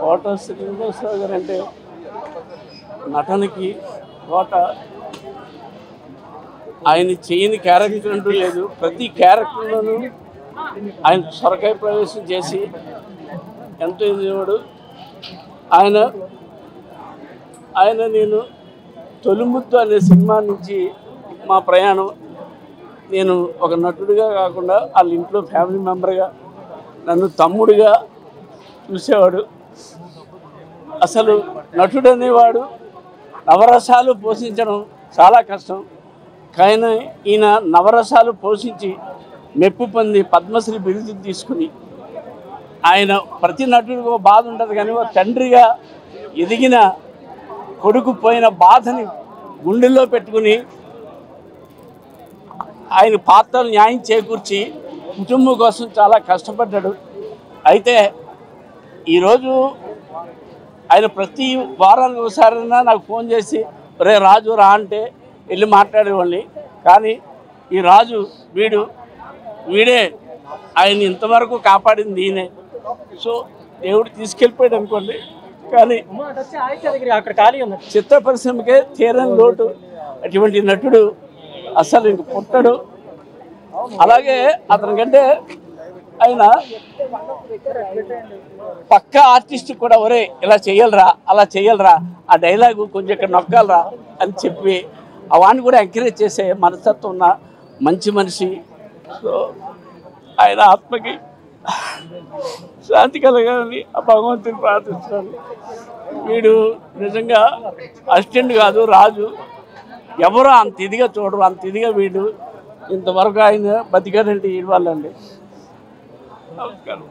కోట శ్రీనివాసరావు గారు అంటే నటనకి కోట ఆయన చేయని క్యారెక్టర్ అంటూ లేదు. ప్రతి క్యారెక్టర్లోనూ ఆయన సొరకాయ ప్రవేశం చేసి ఎంతో ఇదేవాడు. ఆయన నేను తొలిముద్దు అనే సినిమా నుంచి మా ప్రయాణం, నేను ఒక నటుడిగా కాకుండా వాళ్ళ ఇంట్లో ఫ్యామిలీ మెంబర్గా, నన్ను తమ్ముడిగా చూసేవాడు. అసలు నటుడు అనేవాడు నవరసాలు పోషించడం చాలా కష్టం. కానీ ఈయన నవరసాలు పోషించి మెప్పు పొంది పద్మశ్రీ బిరుదు తీసుకుని, ఆయన ప్రతి నటుడికి ఒక బాధ ఉంటుంది, కానీ ఒక తండ్రిగా ఎదిగిన కొడుకు పోయిన బాధని గుండెల్లో పెట్టుకుని ఆయన పాత్రలు న్యాయం చేకూర్చి కుటుంబం కోసం చాలా కష్టపడ్డాడు. అయితే ఈరోజు ఆయన ప్రతి వారానికి ఒకసారైనా నాకు ఫోన్ చేసి రే రాజు రా అంటే వెళ్ళి మాట్లాడేవాళ్ళని. కానీ ఈ రాజు వీడే ఆయన ఇంతవరకు కాపాడింది ఈయనే. సో దేవుడు తీసుకెళ్ళిపోయాడు అనుకోండి. కానీ చిత్ర పరిశ్రమకే తీరని లోటు. అటువంటి నటుడు అసలు ఇంక పుట్టడు. అలాగే అతనికంటే ఆయన పక్క ఆర్టిస్ట్ కూడా ఒరే ఇలా చెయ్యాలరా, అలా చెయ్యాలరా, ఆ డైలాగు కొంచెం ఇక్కడ నొక్కాలరా అని చెప్పి వాడిని కూడా ఎంకరేజ్ చేసే మనస్తత్వం ఉన్న మంచి మనిషి. సో ఆయన ఆత్మకి శాంతి కలగాలని ఆ భగవంతుని ప్రార్థిస్తున్నాను. వీడు నిజంగా అసిస్టెంట్ కాదు, రాజు. ఎవరో అంత ఇదిగా చూడరు, అంత ఇదిగా వీడు ఇంతవరకు ఆయన బతికాడంటే ఇవ్వాలండి. నమస్కారం.